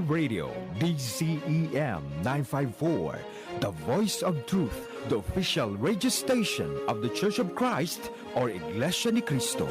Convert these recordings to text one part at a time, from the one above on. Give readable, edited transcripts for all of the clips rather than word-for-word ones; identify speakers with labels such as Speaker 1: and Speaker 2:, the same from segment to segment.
Speaker 1: INCRadio, DCEM 954, the voice of truth, the official radio station of the Church of Christ or Iglesia ni Cristo.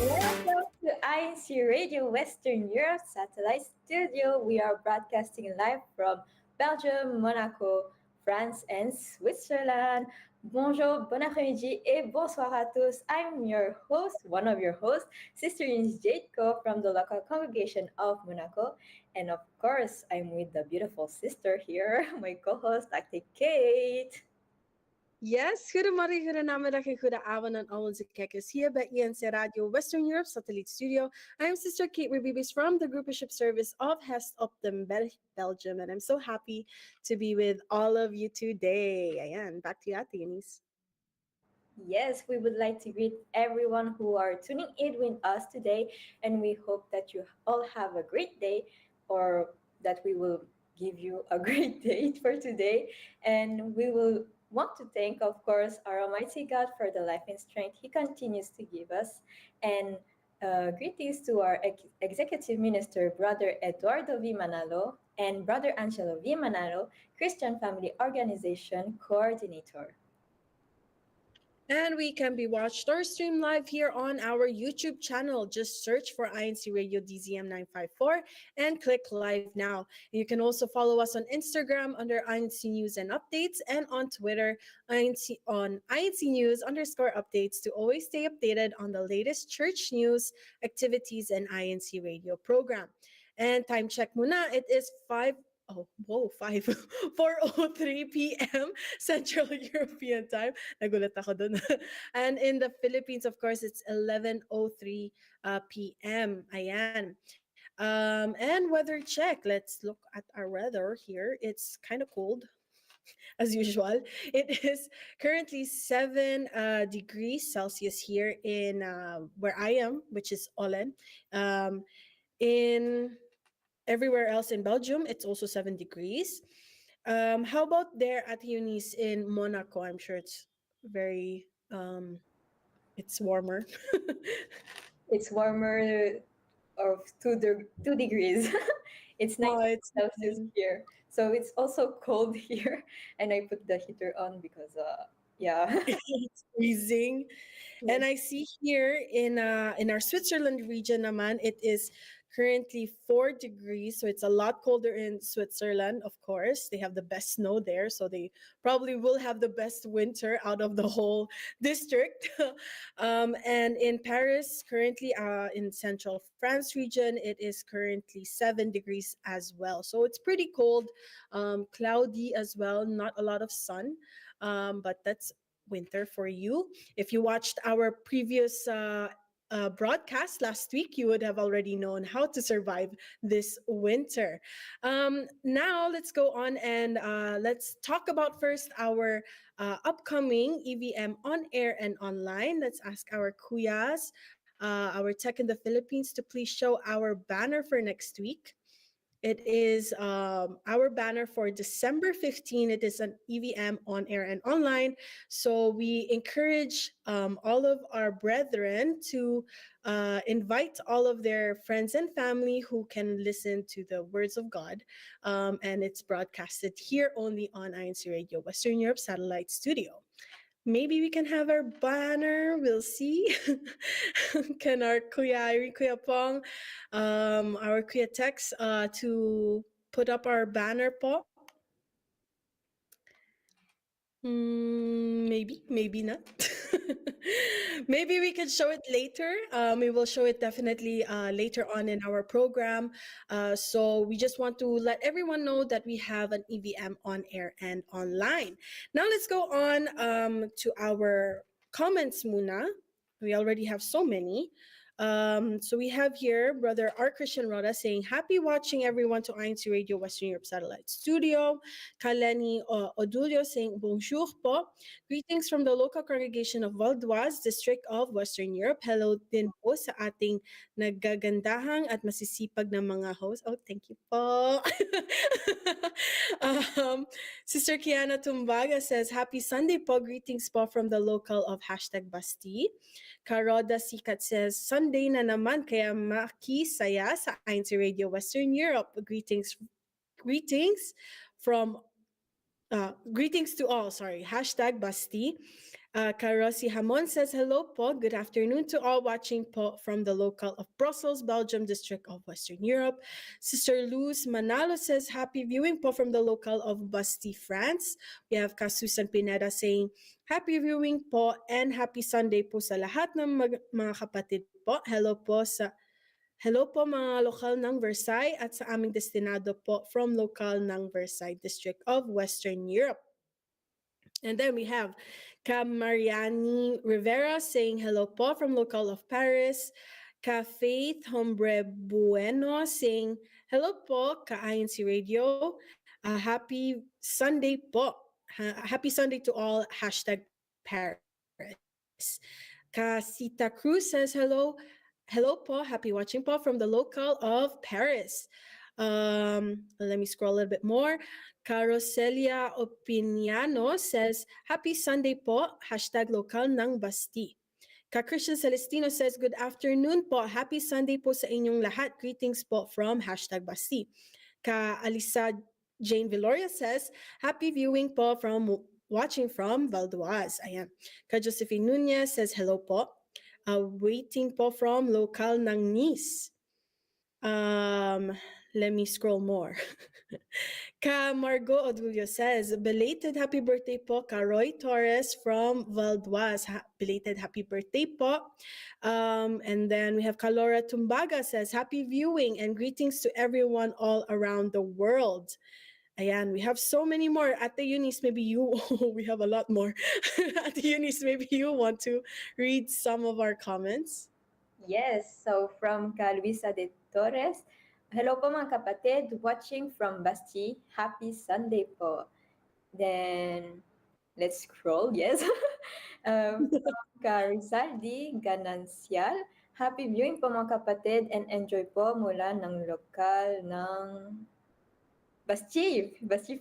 Speaker 2: Welcome to INCRadio Western Europe Satellite Studio. We are broadcasting live from Belgium, Monaco, France, and Switzerland. Bonjour, bon après-midi, et bonsoir à tous. I'm your host, one of your hosts, Sister Eunice Jadeco from the local congregation of Monaco. And of course, I'm with the beautiful sister here, my co-host, Dr. Kate.
Speaker 3: Yes, goedemorgen, goedenamiddag en goedenavond aan al onze kijkers hier bij INCRadio Western Europe Satellite Studio. I am Sister Kate Rebibis from the Groupership Service of CEST op den Belgium, and I'm so happy to be with all of you today. Ayan, back to you, Ate Eunice.
Speaker 2: Yes, we would like to greet everyone who are tuning in with us today, and we hope that you all have a great day, or that we will give you a great day for today. And we will want to thank, of course, our Almighty God for the life and strength He continues to give us. And greetings to our Executive Minister, Brother Eduardo V. Manalo, and Brother Angelo V. Manalo, Christian Family Organization Coordinator.
Speaker 3: And we can be watched or streamed live here on our YouTube channel. Just search for INCRadio DZM 954 and click live now. You can also follow us on Instagram under INC News and Updates, and on Twitter INC News _updates to always stay updated on the latest church news, activities, and INC radio program. And time check muna, it is 4:03 p.m. Central European Time. Nagulat ako dun. And in the Philippines, of course, it's 11:03 p.m. Ayan. And weather check. Let's look at our weather here. It's kind of cold, as usual. It is currently 7 degrees Celsius here in where I am, which is Olen. In everywhere else in Belgium, it's also 7 degrees. How about there at Eunice in Monaco? I'm sure it's very, it's warmer.
Speaker 2: It's warmer of 2 degrees. It's 9
Speaker 3: it's
Speaker 2: Celsius here. So it's also cold here. And I put the heater on because, yeah.
Speaker 3: It's freezing. And I see here in our Switzerland region, naman, it is currently 4 degrees. So it's a lot colder in Switzerland, of course. They have the best snow there. So they probably will have the best winter out of the whole district. And in Paris, currently in central France region, it is currently 7 degrees as well. So it's pretty cold, cloudy as well, not a lot of sun. But that's winter for you. If you watched our previous broadcast last week, you would have already known how to survive this winter. Now let's go on and let's talk about first our upcoming EVM on air and online. Let's ask our kuyas, our tech in the Philippines, to please show our banner for next week. It is our banner for December 15. It is an EVM on air and online. So we encourage all of our brethren to invite all of their friends and family who can listen to the words of God. And it's broadcasted here only on INCRadio Western Europe Satellite Studio. Maybe we can have our banner. We'll see. Can our Kuya Pong, our Kuya Tex, to put up our banner po? Maybe not. Maybe we can show it later. We will show it definitely later on in our program. So we just want to let everyone know that we have an EVM on air and online. Now let's go on to our comments muna. We already have so many. So we have here Brother R. Christian Roda saying, happy watching everyone to INCRadio Western Europe Satellite Studio. Kaleni Odulio saying, bonjour po. Greetings from the local congregation of Valdoise, District of Western Europe. Hello din po sa ating naggagandahang at masisipag na mga hosts. Oh, thank you po. Um, Sister Kiana Tumbaga says, Happy Sunday po. Greetings po from the local of hashtag Basti. Karoda Sikat says, Sunday na naman kaya makisaya sa INC Radio Western Europe. Greetings to all, sorry, hashtag Basti. Karosi Hamon says, hello po, good afternoon to all watching po from the local of Brussels, Belgium, District of Western Europe. Sister Luz Manalo says, happy viewing po from the local of Basti, France. We have Kasusan Pineda saying, happy viewing po and happy Sunday po sa lahat ng mga kapatid po. Hello po mga lokal ng Versailles at sa aming destinado po from local ng Versailles District of Western Europe. And then we have Ka Mariani Rivera saying hello po from local of Paris. Ka Faith Hombre Bueno saying hello po ka INC Radio. Happy Sunday po. Happy Sunday to all. Hashtag Paris. Ka Sita Cruz says hello. Hello po. Happy watching po from the local of Paris. Let me scroll a little bit more. Caroselia Opiniano says, happy Sunday po, hashtag local ng Basti. Ka-Christian Celestino says, good afternoon po, happy Sunday po sa inyong lahat. Greetings po from hashtag Basti. Ka-Alisa Jane Viloria says, happy viewing po from watching from Valduaz. Ayan. Ka-Josephine Nunez says, hello po. Waiting po from local ng Nice. Let me scroll more. Ka Margot Odulio says, belated happy birthday po ka Roy Torres from Valduaz. Belated happy birthday po. And then we have Kalora Tumbaga says, happy viewing and greetings to everyone all around the world. Ayan, we have so many more. Ate Eunice, maybe you, we have a lot more. Ate Eunice, maybe you want to read some of our comments.
Speaker 2: Yes, so from Ka Luisa de Torres, hello po mga kapatid, watching from Basti. Happy Sunday po. Then, let's scroll, yes. From Ka Rizaldi Ganancial, happy viewing po mga kapatid and enjoy po mula ng lokal ng Basti,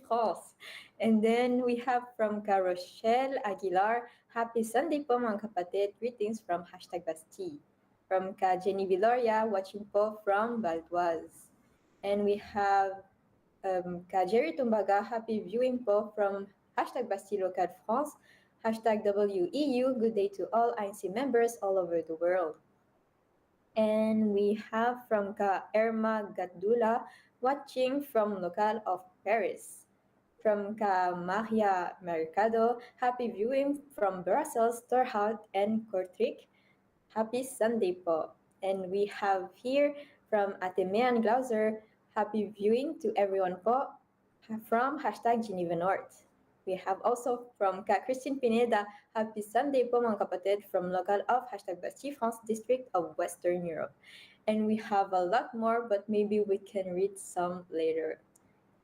Speaker 2: France. And then we have from Ka Rochelle Aguilar, happy Sunday po mga kapatid, greetings from hashtag Basti. From Ka Jenny Viloria, watching po from Valduaz. And we have Ka Jerry Tumbaga, happy viewing po from hashtag Bastille Local France, hashtag WEU, good day to all INC members all over the world. And we have from Ka Irma Gadula, watching from local of Paris. From Ka Maria Mercado, happy viewing from Brussels, Torhout, and Kortrijk. Happy Sunday po. And we have here from Atemean Glauser, happy viewing to everyone po from hashtag Geneva North. We have also from Ka Christine Pineda, happy Sunday po mga kapatid from local of hashtag Bastille France District of Western Europe. And we have a lot more, but maybe we can read some later.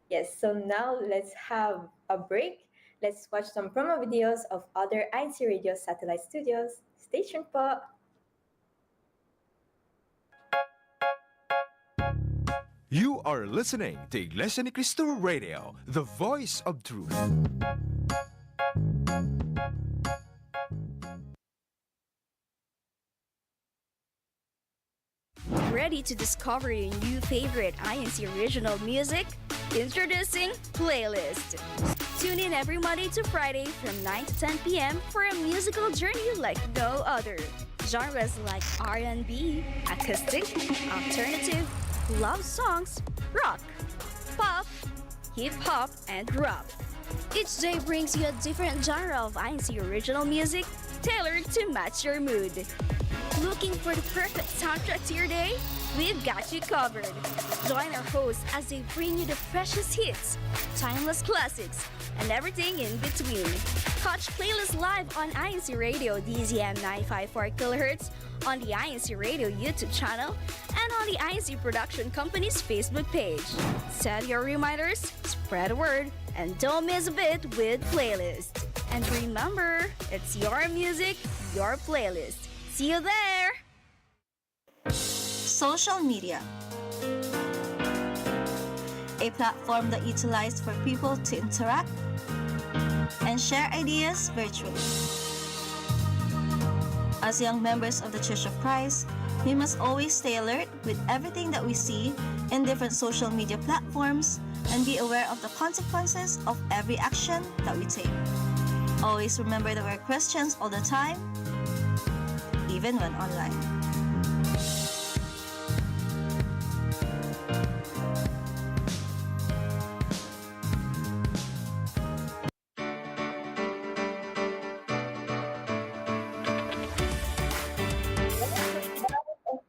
Speaker 2: Yes, so now let's have a break. Let's watch some promo videos of other INC Radio satellite studios. Stay tuned po.
Speaker 1: You are listening to Iglesia ni Cristo Radio, the voice of truth.
Speaker 4: Ready to discover your new favorite INC original music? Introducing Playlist. Tune in every Monday to Friday from 9 to 10 p.m. for a musical journey like no other. Genres like R&B, acoustic, alternative, love songs, rock, pop, hip-hop, and rap. Each day brings you a different genre of INC original music tailored to match your mood. Looking for the perfect soundtrack to your day? We've got you covered. Join our hosts as they bring you the freshest hits, timeless classics, and everything in between. Catch Playlist live on INC Radio DZM 954 kHz, on the INC Radio YouTube channel, and on the INC Production Company's Facebook page. Set your reminders, spread the word, and don't miss a bit with Playlist. And remember, it's your music, your playlist. See you there!
Speaker 5: Social media. a platform that utilized for people to interact and share ideas virtually. As young members of the Church of Christ, we must always stay alert with everything that we see in different social media platforms and be aware of the consequences of every action that we take. Always remember that we're Christians all the time, even when online.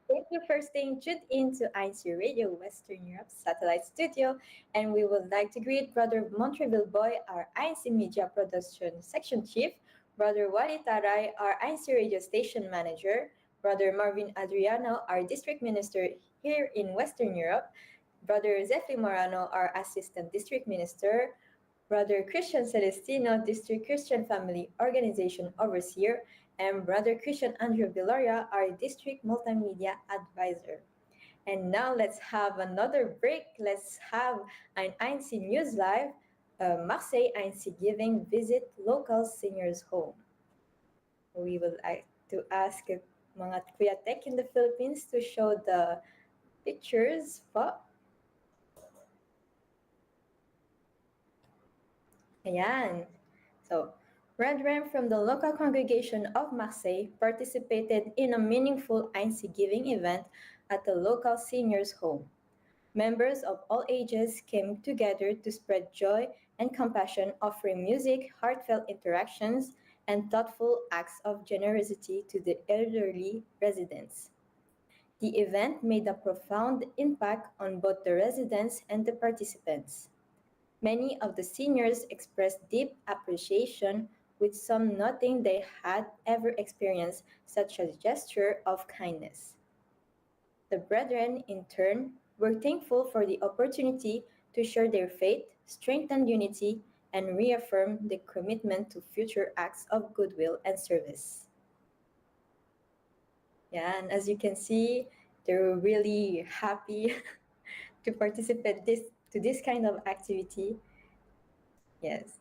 Speaker 2: Thank you for staying tuned in to INCRadio Western Europe Satellite Studio, and we would like to greet Brother Montreville Boy, our INC Media Production Section Chief, Brother Wally Taray, our INC Radio Station Manager, Brother Marvin Adriano, our District Minister here in Western Europe, Brother Zephy Morano, our Assistant District Minister, Brother Christian Celestino, District Christian Family Organization Overseer, and Brother Christian Andrew Viloria, our District Multimedia Advisor. And now let's have another break. Let's have an INC News Live, Marseille INC Giving Visit Local Seniors Home. We would like to ask mga Kuya Tech in the Philippines to show the pictures po. Ayan. So, brethren from the local congregation of Marseille participated in a meaningful INC giving event at the local seniors' home. Members of all ages came together to spread joy and compassion, offering music, heartfelt interactions, and thoughtful acts of generosity to the elderly residents. The event made a profound impact on both the residents and the participants. Many of the seniors expressed deep appreciation, with some noting they had ever experienced such a gesture of kindness. The brethren, in turn, were thankful for the opportunity to share their faith, strengthen unity, and reaffirm the commitment to future acts of goodwill and service. Yeah, and as you can see, they were really happy to participate to this kind of activity. Yes.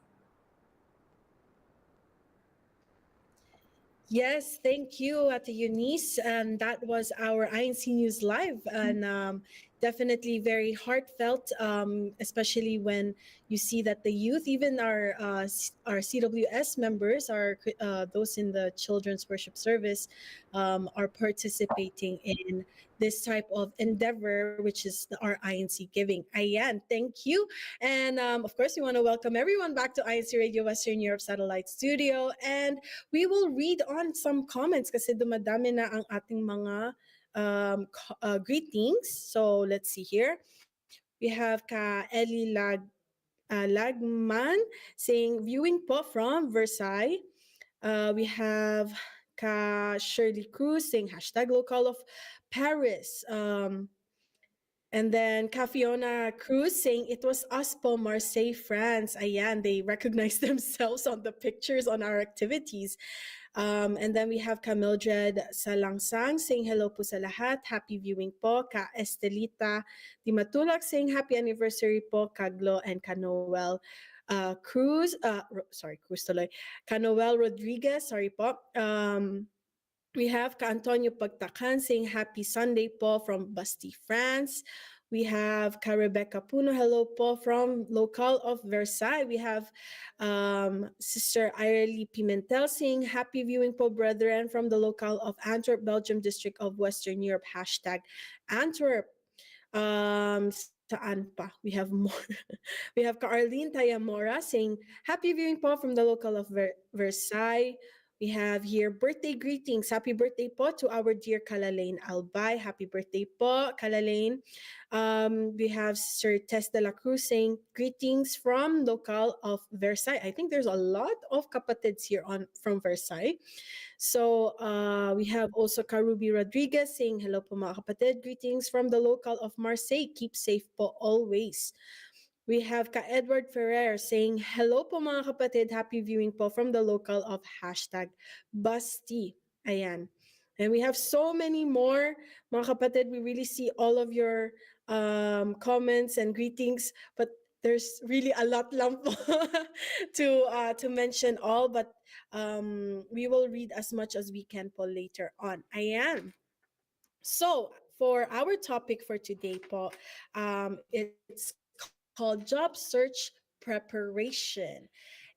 Speaker 3: Yes, thank you, Ate Eunice. And that was our INC News Live. And definitely very heartfelt, especially when you see that the youth, even our CWS members, those in the Children's Worship Service, are participating in this type of endeavor, which is our INC Giving. Ayan, thank you. And of course, we want to welcome everyone back to INC Radio Western Europe Satellite Studio. And we will read on some comments kasi dumadami na ang ating mga greetings. So let's see here. We have Ka Eli Lagman saying, viewing po from Versailles. We have Ka Shirley Cruz saying, hashtag local of Paris. And then Ka Fiona Cruz saying, it was us po, Marseille, France. Ayan, they recognize themselves on the pictures on our activities. And then we have Ka Mildred Salangsang saying, hello po sa lahat. Happy viewing po. Ka Estelita Dimatulak saying, happy anniversary po, Ka Glo and Ka Noel. Cruz tuloy. Ka Noel Rodriguez, sorry po. We have Ka Antonio Pagtakan saying happy Sunday po from Bastille, France. We have Ka Rebecca Puno, hello po from local of Versailles. We have Sister Irely Pimentel saying happy viewing po, brethren, from the local of Antwerp, Belgium, District of Western Europe, hashtag Antwerp. Saan pa? We have more. We have Ka Arlene Tayamora saying happy viewing po from the local of Versailles. We have here birthday greetings. Happy birthday po to our dear Kalalaine Albay. Happy birthday po, Kalalaine. We have Sir Tess de la Cruz saying greetings from local of Versailles. I think there's a lot of kapatids here from Versailles. So we have also Karubi Rodriguez saying hello po mga kapatid. Greetings from the local of Marseille. Keep safe po always. We have Ka Edward Ferrer saying, hello po mga kapatid, happy viewing po from the local of hashtag Basti. Ayan. And we have so many more, mga kapatid. We really see all of your comments and greetings, but there's really a lot lang po to mention all, but we will read as much as we can po later on. Ayan. So, for our topic for today po, it's called Job Search Preparation.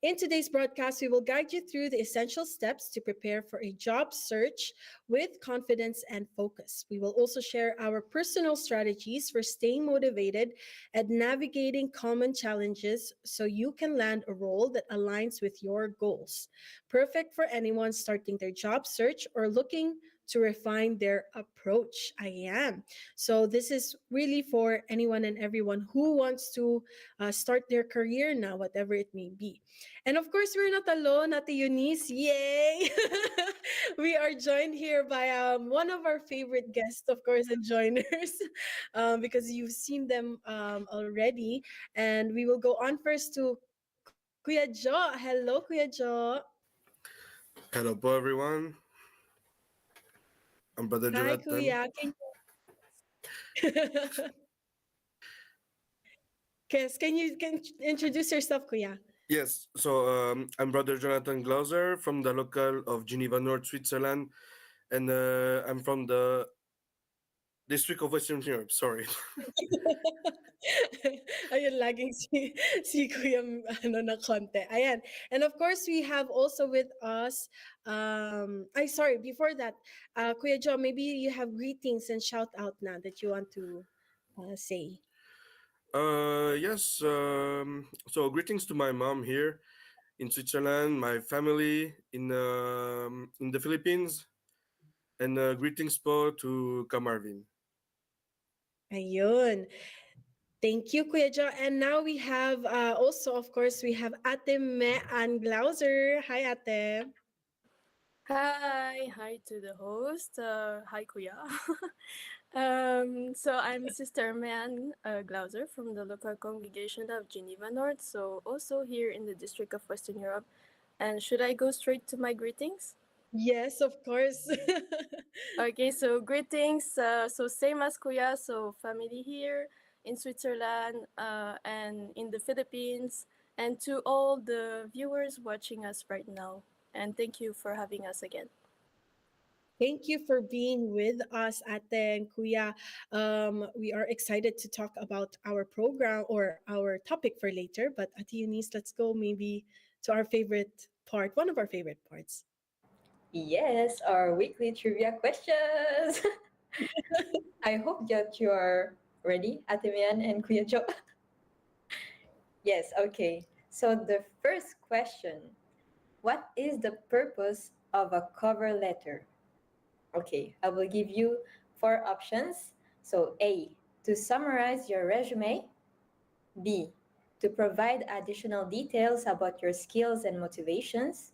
Speaker 3: In today's broadcast, we will guide you through the essential steps to prepare for a job search with confidence and focus. We will also share our personal strategies for staying motivated and navigating common challenges so you can land a role that aligns with your goals. Perfect for anyone starting their job search or looking to refine their approach. I am. So, this is really for anyone and everyone who wants to start their career now, whatever it may be. And of course, we're not alone, Ate Eunice. Yay! We are joined here by one of our favorite guests, of course, and joiners, because you've seen them already. And we will go on first to Kuya Jo. Hello, Kuya Jo.
Speaker 6: Hello po everyone. I'm Brother
Speaker 3: Hi,
Speaker 6: Jonathan.
Speaker 3: Kuya. Can you introduce yourself, Kuya?
Speaker 6: Yes, so I'm Brother Jonathan Glauser from the local of Geneva, North Switzerland, and I'm from the district of Western Europe. Sorry.
Speaker 3: Ayun, laging si Kuya ano na konti. Ayan. And of course, we have also with us, sorry, before that, Kuya Jo, maybe you have greetings and shout out now that you want to say.
Speaker 6: Yes. So greetings to my mom here in Switzerland, my family in the Philippines, and greetings po to Kamarvin.
Speaker 3: Ayun. Thank you, Kuya Jo. And now we have also, of course, we have Ate Me and Glauser. Hi, Ate.
Speaker 7: Hi to the host. Hi, Kuya. So I'm Sister Man Glauser from the local congregation of Geneva North, so also here in the district of Western Europe. And should I go straight to my greetings?
Speaker 3: Yes, of course.
Speaker 7: Okay, so greetings. So same as Kuya, so family here in Switzerland and in the Philippines, and to all the viewers watching us right now. And thank you for having us again.
Speaker 3: Thank you for being with us, Ate and Kuya. We are excited to talk about our program or our topic for later. But Ate Eunice, let's go maybe to our favorite part, one of our favorite parts.
Speaker 2: Yes, our weekly trivia questions. I hope that you are ready, Atemian and Kuya Jo. Yes, okay. So the first question, what is the purpose of a cover letter? Okay, I will give you four options. So A, to summarize your resume. B, to provide additional details about your skills and motivations.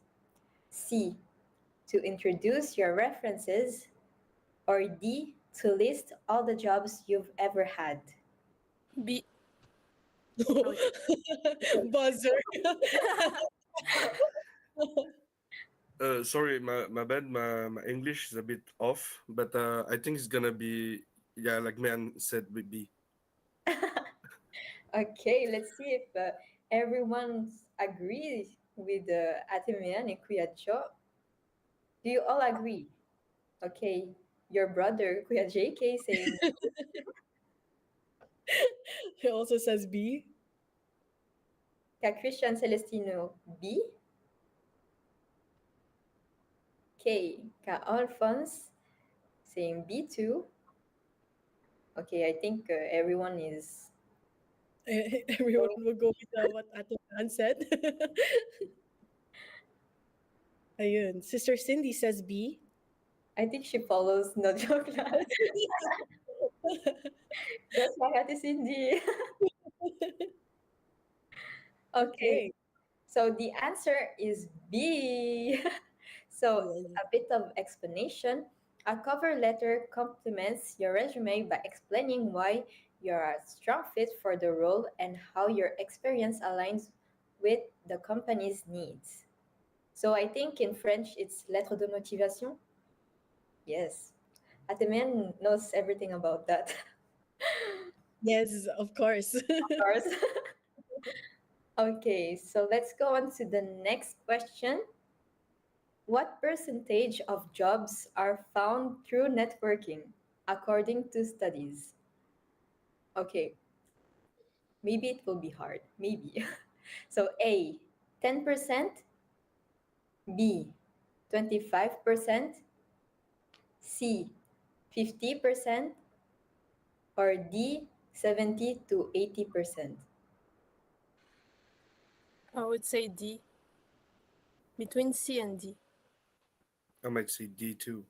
Speaker 2: C, to introduce your references. Or D, to list all the jobs you've ever had.
Speaker 7: Be
Speaker 3: Buzzer.
Speaker 6: Sorry, my bad. My English is a bit off, but I think it's gonna be, yeah, like man said, would be.
Speaker 2: Okay, let's see if everyone agrees with Atemian and Kuya Jo. Do you all agree? Okay, your brother Kuya JK saying
Speaker 3: He also says B.
Speaker 2: Ka Christian Celestino B. Okay, Ka Alphonse saying B2. Okay, I think everyone is
Speaker 3: Everyone will go with what Ate Man said. Ayun. Sister Cindy says B.
Speaker 2: I think she follows no joke lang. Just like Ate Cindy. Okay,
Speaker 3: Okay.
Speaker 2: so the answer is B. So,
Speaker 3: Yes.
Speaker 2: a bit of explanation. A cover letter complements your resume by explaining why you're a strong fit for the role and how your experience aligns with the company's needs. So, I think in French it's lettre de motivation. Yes. Atemen knows everything about that.
Speaker 3: Yes, of course.
Speaker 2: Of course. Okay, so let's go on to the next question. What percentage of jobs are found through networking, according to studies? Okay, maybe it will be hard. Maybe. So A, 10%, B, 25%, C, 50%, or D, 70 to 80%.
Speaker 7: I would say D. Between C and D.
Speaker 6: I might say D too.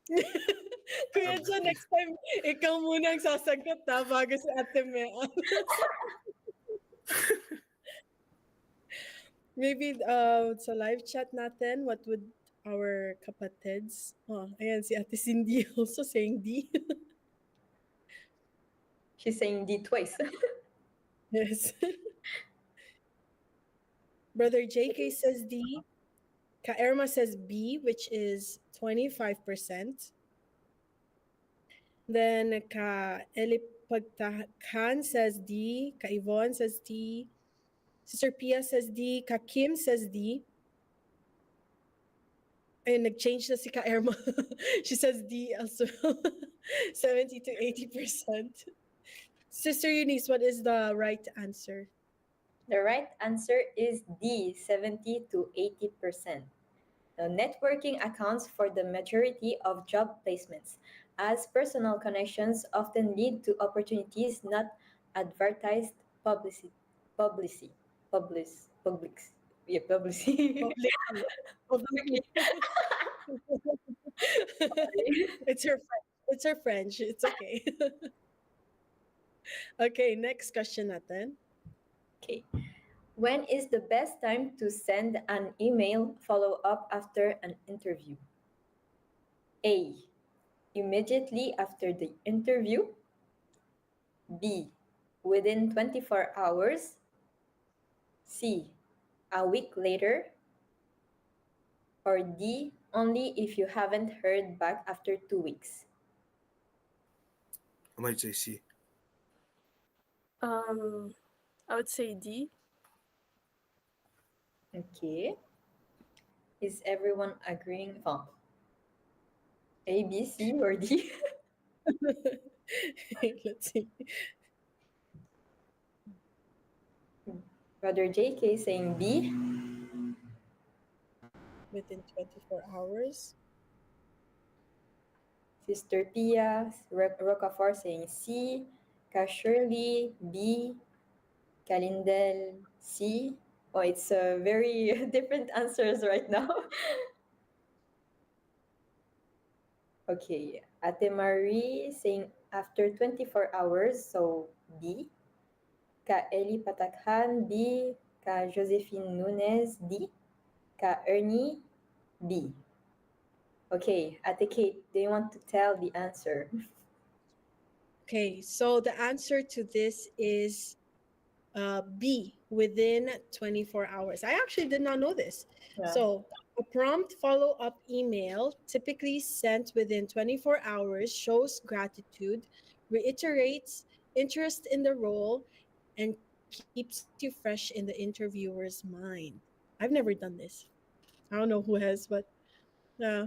Speaker 3: Kuya
Speaker 6: Um,
Speaker 3: Jo, next time, ikaw muna ang sasagot bago si Ate Mea. Maybe sa live chat natin, what would our kapatids? Oh, ayan si Ate Cindy also saying D.
Speaker 2: She's saying D twice.
Speaker 3: Yes. Brother JK says D. Ka Irma says B, which is 25%. Then Ka Eli Pagtakan says D. Ka Yvonne says D. Sister Pia says D. Ka Kim says D. And nag-change na si Ka Irma. She says D also. 70 to 80%. Sister Eunice, what is the right answer?
Speaker 2: The right answer is D, 70 to 80%. Now, networking accounts for the majority of job placements, as personal connections often lead to opportunities not advertised publicity. Publicity. Publics. Yeah, publicity.
Speaker 3: Publicly. Publicly.
Speaker 2: Sorry.
Speaker 3: It's her French. It's her French. It's okay. Okay, next question natin.
Speaker 2: Okay. When is the best time to send an email follow up after an interview? A. Immediately after the interview. B. Within 24 hours. C. A week later. Or D. Only if you haven't heard back after 2 weeks.
Speaker 6: I might say C.
Speaker 7: I would say D.
Speaker 2: Okay. Is everyone agreeing? Oh, A, B, C, or D?
Speaker 3: Let's see.
Speaker 2: Brother JK saying B.
Speaker 3: Within 24 hours.
Speaker 2: Sister Pia Rocafort saying C. Ka Shirley B. Kalindel C. Oh, it's very different answers right now. Okay, Ate Marie saying after 24 hours, so D. Ka Eli Patakhan B. Ka Josephine Nunez D. Ka Ernie B. Okay, Ate Kate, do you want to tell the answer?
Speaker 3: Okay, so the answer to this is B, within 24 hours. I actually did not know this.
Speaker 2: Yeah.
Speaker 3: So, a prompt follow up email, typically sent within 24 hours, shows gratitude, reiterates interest in the role, and keeps you fresh in the interviewer's mind. I've never done this. I don't know who has, but uh,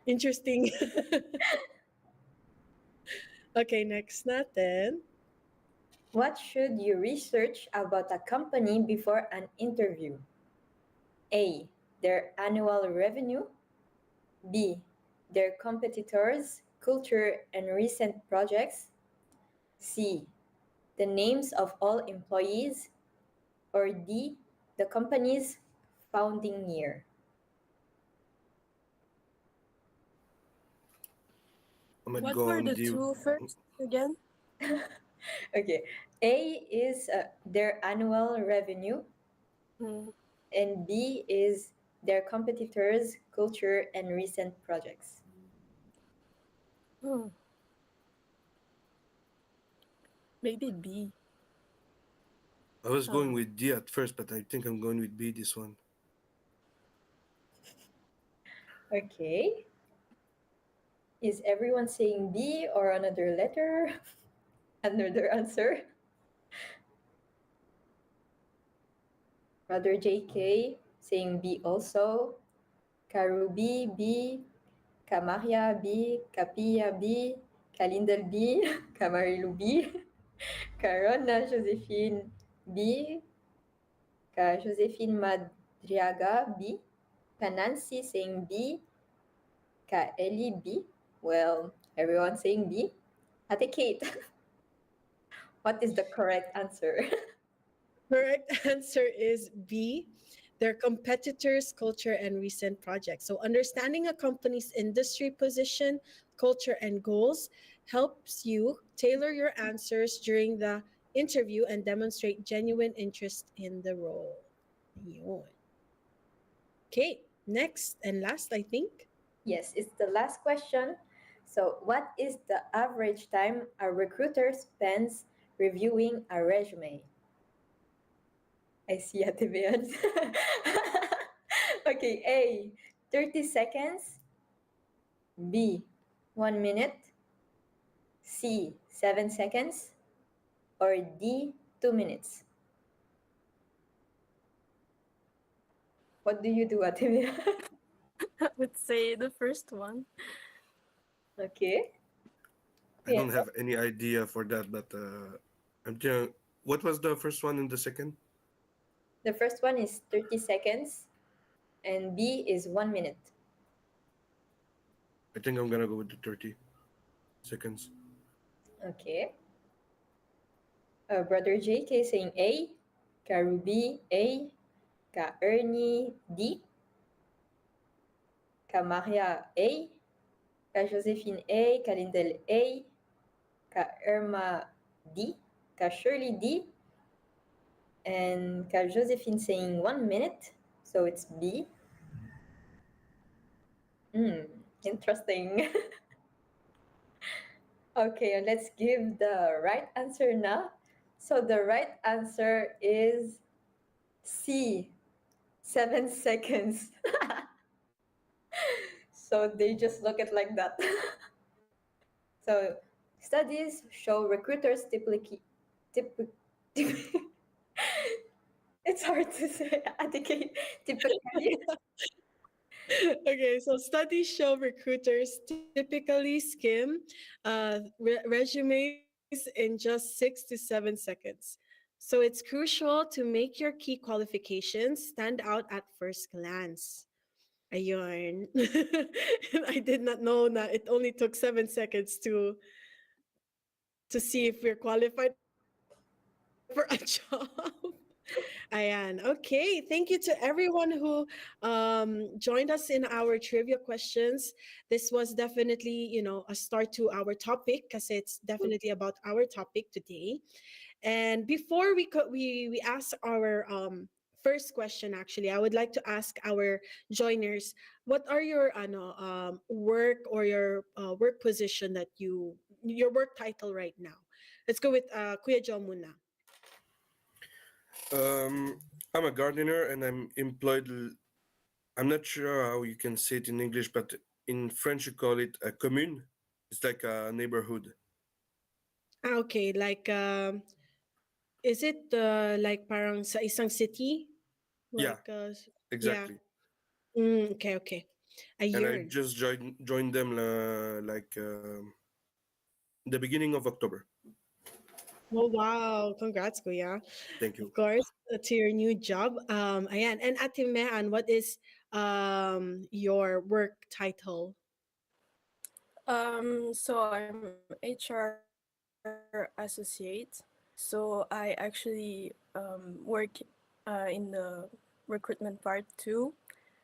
Speaker 3: interesting. Okay, next natin.
Speaker 2: What should you research about a company before an interview? A. Their annual revenue. B. Their competitors, culture, and recent projects. C. The names of all employees. Or D. The company's founding year.
Speaker 6: I might
Speaker 7: What
Speaker 6: go
Speaker 7: were
Speaker 6: on
Speaker 7: the
Speaker 6: D.
Speaker 7: two first again?
Speaker 2: Okay. A is their annual revenue,
Speaker 7: Hmm.
Speaker 2: and B is their competitors, culture, and recent projects.
Speaker 7: Hmm. Maybe B.
Speaker 6: I was going
Speaker 7: Um,
Speaker 6: with D at first, but I think I'm going with B this one.
Speaker 2: Okay. Is everyone saying B or another letter? another answer? Brother JK saying B also. Karubi B. Kamaria B. Kapia B. Kalindel B. Kamarilu B. Karona Josephine B. Ka Josephine Madriaga B. Ka Nancy saying B. Ka Ellie B. Well, everyone saying B. Ate Kate, what is the correct answer?
Speaker 3: Correct answer is B. Their competitors, culture, and recent projects. So, understanding a company's industry position, culture, and goals helps you tailor your answers during the interview and demonstrate genuine interest in the role. Yun. Okay, next and last, I think.
Speaker 2: Yes, it's the last question. So, what is the average time a recruiter spends reviewing a resume? I see Ate Bean. Okay, A, 30 seconds. B, 1 minute. C, 7 seconds. Or D, 2 minutes. What do you do, Ate Bean?
Speaker 7: I would say the first one.
Speaker 2: Okay.
Speaker 6: I don't
Speaker 2: Yes.
Speaker 6: have any idea for that, but I'm just. What was the first one and the second?
Speaker 2: The first one is 30 seconds and B is 1 minute.
Speaker 6: I think I'm gonna go with the 30 seconds.
Speaker 2: Okay. Brother JK saying A. Karubi A. Ka Ernie D. Ka Maria A. Ka Josephine A. Ka Lindel A. Ka Irma D. Ka Shirley D. And Ka Josephine saying 1 minute. So it's B. Interesting. Okay, let's give the right answer now. So the right answer is C, 7 seconds. So they just look at like that. So studies show recruiters typically it's hard to say, Advocate, typically.
Speaker 3: Okay, so studies show recruiters typically skim resumes in just 6 to 7 seconds. So it's crucial to make your key qualifications stand out at first glance. Ayun. I did not know that it only took 7 seconds to see if we're qualified for a job. Ayan. Okay. Thank you to everyone who joined us in our trivia questions. This was definitely, a start to our topic because it's definitely about our topic today. And before we ask our first question, actually, I would like to ask our joiners, what are your work or your work position that your work title right now? Let's go with Kuya Jo muna.
Speaker 6: Um, I'm a gardener and I'm employed. I'm not sure how you can say it in English, but in French you call it a commune. It's like a neighborhood.
Speaker 3: Okay, like is it like parang sa isang city?
Speaker 6: Yeah,
Speaker 3: Like yeah.
Speaker 6: exactly.
Speaker 3: Okay, okay.
Speaker 6: And I
Speaker 3: Ayun.
Speaker 6: just joined them like the beginning of October.
Speaker 3: Oh wow, congrats kuya.
Speaker 6: Thank
Speaker 3: Of
Speaker 6: you.
Speaker 3: course, to your new job. Ayan. And Ate Mehan, what is your work title?
Speaker 7: So I'm HR associate. So I actually work in the recruitment part too.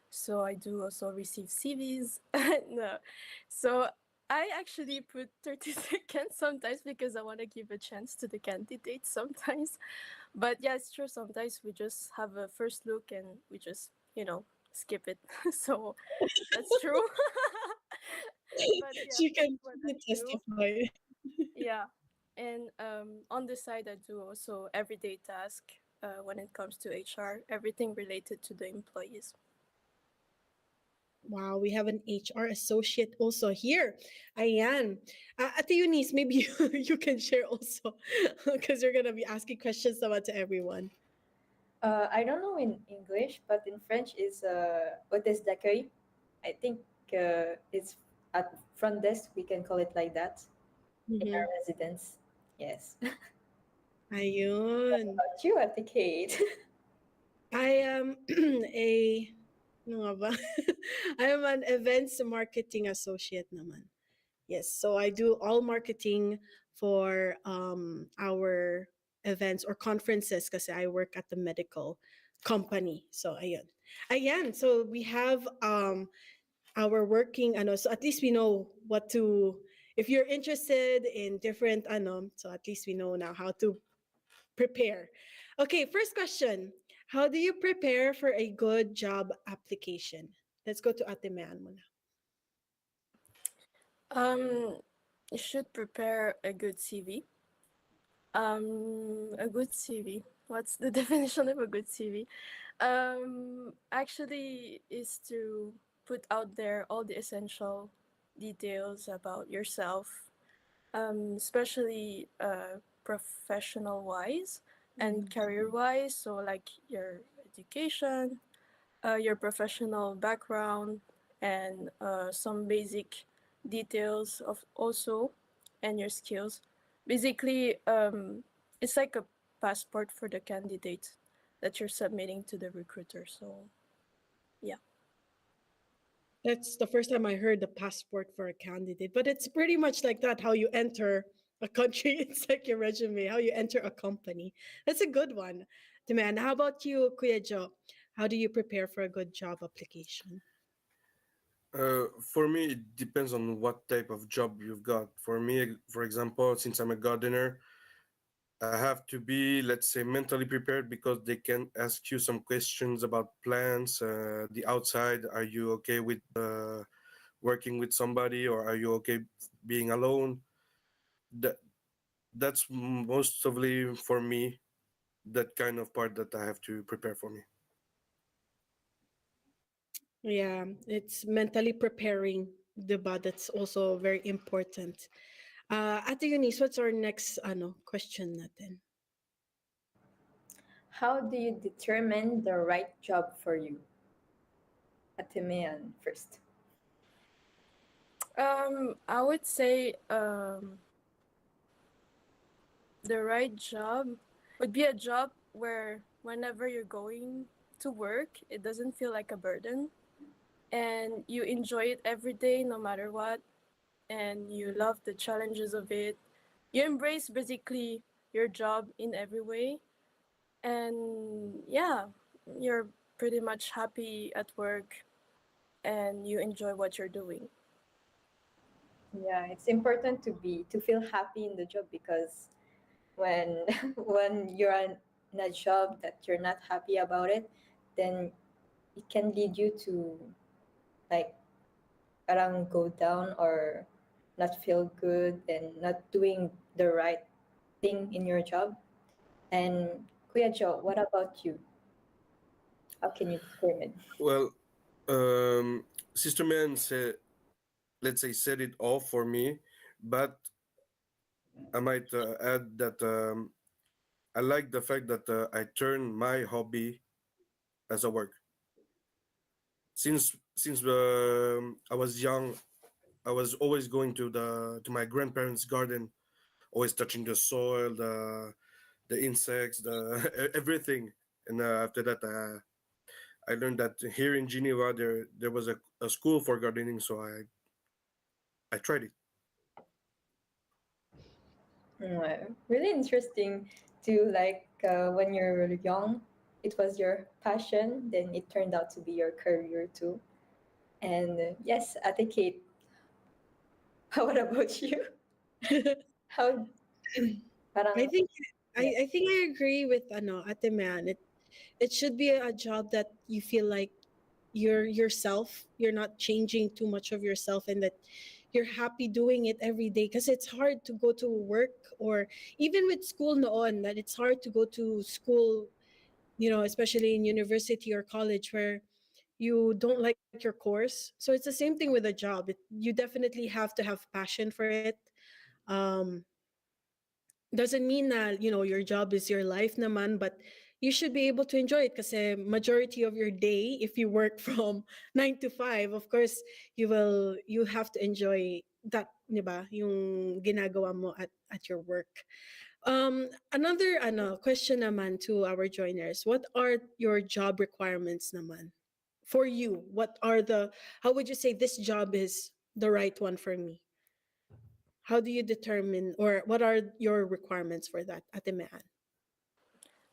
Speaker 7: So I do also receive CVs. No. So I actually put 30 seconds sometimes because I want to give a chance to the candidates sometimes. But yeah, it's true. Sometimes we just have a first look and we just, skip it. So that's true. But yeah,
Speaker 3: She
Speaker 7: that's
Speaker 3: can
Speaker 7: what I do.
Speaker 3: testify.
Speaker 7: Yeah. And on the side, I do also everyday task when it comes to HR, everything related to the employees.
Speaker 3: Wow, we have an HR associate also here. Ayan. Ate Eunice, maybe you can share also because you're going to be asking questions about to everyone.
Speaker 2: I don't know in English, but in French is hôtesse d'accueil. I think it's at front desk. We can call it like that in our
Speaker 3: Mm-hmm.
Speaker 2: residence. Yes.
Speaker 3: Ayun.
Speaker 2: About you, at the Kate.
Speaker 3: I am a ano nga ba? I am an events marketing associate naman. Yes, so I do all marketing for our events or conferences because I work at the medical company. So ayan. Ayan, so we have our working ano, so at least we know what to, if you're interested in different ano, so at least we know now how to prepare. Okay, first question. How do you prepare for a good job application? Let's go to Ate Man muna.
Speaker 7: Um, you should prepare a good CV. A good CV. What's the definition of a good CV? Actually, is to put out there all the essential details about yourself, especially professional wise and career wise. So, like your education, your professional background, and some basic details of also, and your skills. Basically, it's like a passport for the candidate that you're submitting to the recruiter. So, yeah.
Speaker 3: That's the first time I heard the passport for a candidate, but it's pretty much like that how you enter a country. It's like your resume, how you enter a company. That's a good one. Demand. How about you, Kuya Joe? How do you prepare for a good job application?
Speaker 6: For me, it depends on what type of job you've got. For me, for example, since I'm a gardener, I have to be, let's say, mentally prepared because they can ask you some questions about plants, the outside. Are you okay with working with somebody, or are you okay being alone? That that's mostly for me that kind of part that I have to prepare for me.
Speaker 3: Yeah, it's mentally preparing the body. That's also very important. Ate Eunice, what's our next ano, question natin?
Speaker 2: How do you determine the right job for you? Atimean first.
Speaker 7: I would say the right job would be a job where whenever you're going to work, it doesn't feel like a burden and you enjoy it every day no matter what, and you love the challenges of it. You embrace basically your job in every way, and yeah, you're pretty much happy at work and you enjoy what you're doing.
Speaker 2: Yeah, it's important to feel happy in the job because when when you're in a job that you're not happy about it, then it can lead you to like parang go down or not feel good and not doing the right thing in your job. And Kuya Joe, what about you? How can you determine?
Speaker 6: Well, Sister Man said, let's say, said it all for me, but I might add that I like the fact that I turn my hobby as a work. Since I was young, I was always going to my grandparents' garden, always touching the soil, the insects, the everything. And after that, I learned that here in Geneva there was a school for gardening, so I tried it.
Speaker 2: Really interesting to like when you're young, it was your passion, then it turned out to be your career too. And yes, Kate, what about you? How
Speaker 3: I
Speaker 2: parang
Speaker 3: think
Speaker 2: yeah.
Speaker 3: I think I agree with ano, Ate Man. It should be a job that you feel like you're yourself. You're not changing too much of yourself, and that you're happy doing it every day. Because it's hard to go to work, or even with school noon, that it's hard to go to school. You know, especially in university or college, where you don't like your course. So it's the same thing with a job. You definitely have to have passion for it. Um, doesn't mean that your job is your life naman, but you should be able to enjoy it kasi majority of your day, if you work from 9 to 5, of course you have to enjoy that, 'di ba, yung ginagawa mo at your work. Another question naman to our joiners: what are your job requirements naman for you? What are the How would you say this job is the right one for me? How do you determine, or what are your requirements for that, Ate Mean?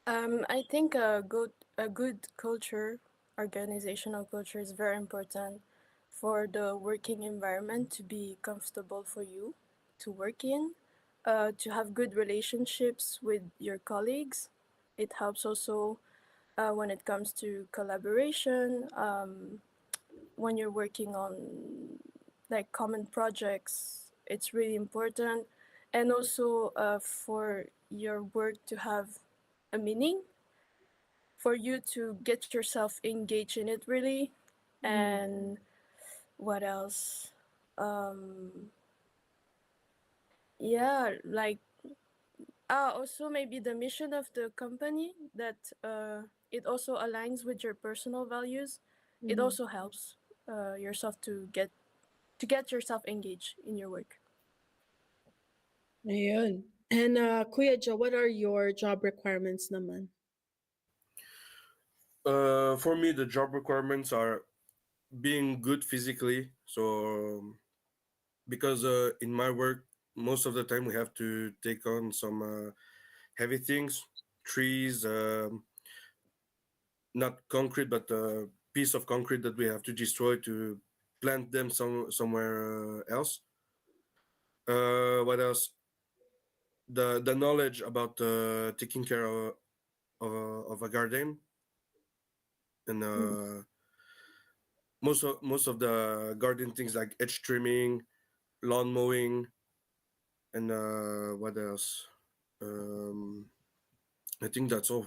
Speaker 7: I think a good culture, organizational culture, is very important for the working environment to be comfortable for you to work in, to have good relationships with your colleagues. It helps also when it comes to collaboration, when you're working on like common projects. It's really important, and also for your work to have a meaning, for you to get yourself engaged in it really. And what else? um yeah, like also maybe the mission of the company, that it also aligns with your personal values. It also helps yourself to get yourself engaged in your work.
Speaker 3: Ayun. And Kuya Joe, what are your job requirements naman?
Speaker 6: For me, the job requirements are being good physically. So because in my work, most of the time we have to take on some heavy things, trees, not concrete, but a piece of concrete that we have to destroy to plant them somewhere else. What else? The knowledge about taking care of a garden, and most of the garden things like edge trimming, lawn mowing, and what else? Um, I think that's all.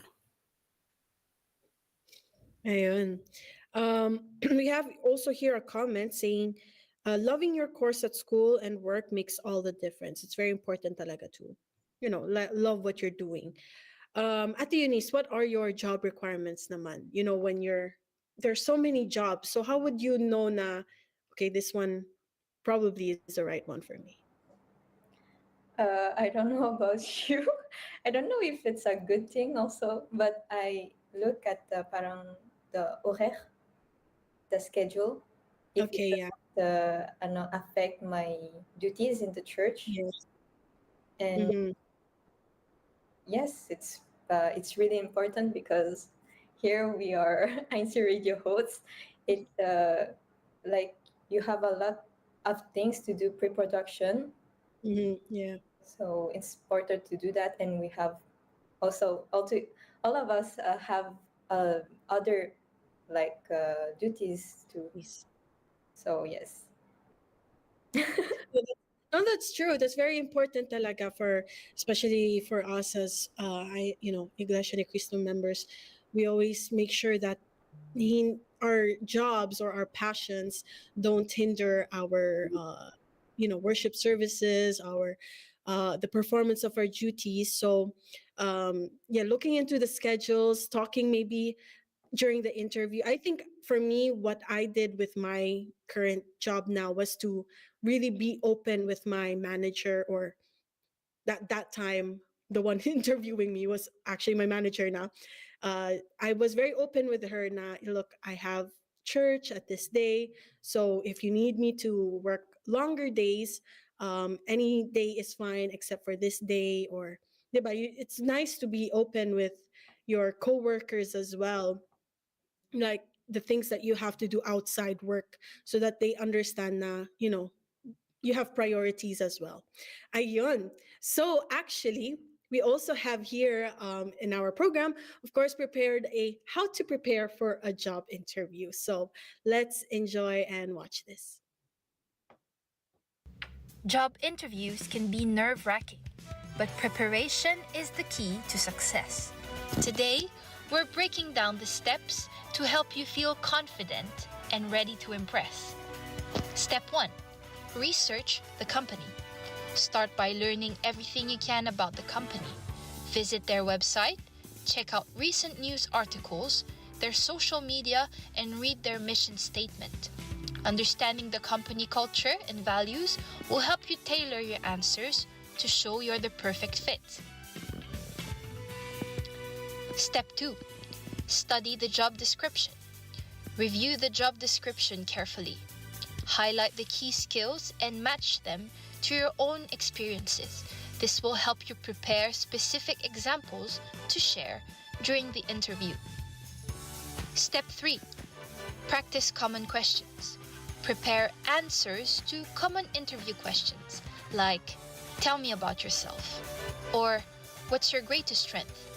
Speaker 3: Ayun. We have also here a comment saying, loving your course at school and work makes all the difference. It's very important talaga to, love what you're doing. Ate Eunice, what are your job requirements naman? When there's so many jobs, so how would you know na, okay, this one probably is the right one for me?
Speaker 2: I don't know about you. I don't know if it's a good thing also, but I look at the parang the horaire, the schedule, if it
Speaker 3: Okay, yeah.
Speaker 2: affect my duties in the church.
Speaker 3: Yes.
Speaker 2: And
Speaker 3: Mm-hmm.
Speaker 2: yes, it's really important because here we are INCRadio hosts. It like you have a lot of things to do pre-production,
Speaker 3: Mm-hmm. Yeah.
Speaker 2: so it's important to do that. And we have also all of us have other like duties to.
Speaker 3: Yes.
Speaker 2: So yes.
Speaker 3: No, that's true. That's very important talaga, for especially for us as Iglesia ni Cristo members. We always make sure that our jobs or our passions don't hinder our worship services, our the performance of our duties. So yeah, looking into the schedules, talking maybe during the interview. I think for me, what I did with my current job now was to really be open with my manager, or that time the one interviewing me was actually my manager now. I was very open with her na, look, I have church at this day, so if you need me to work longer days, any day is fine except for this day. Or diba, it's nice to be open with your coworkers as well, like the things that you have to do outside work, so that they understand na, you have priorities as well. Ayun. So actually, we also have here in our program, of course, prepared a how to prepare for a job interview. So let's enjoy and watch this.
Speaker 8: Job interviews can be nerve-wracking, but preparation is the key to success. Today, We're breaking down the steps to help you feel confident and ready to impress. Step 1. Research the company. Start by learning everything you can about the company. Visit their website, check out recent news articles, their social media, and read their mission statement. Understanding the company culture and values will help you tailor your answers to show you're the perfect fit. Step 2. Study the job description. Review the job description carefully. Highlight the key skills and match them to your own experiences. This will help you prepare specific examples to share during the interview. Step 3. Practice common questions. Prepare answers to common interview questions like, tell me about yourself, or what's your greatest strength?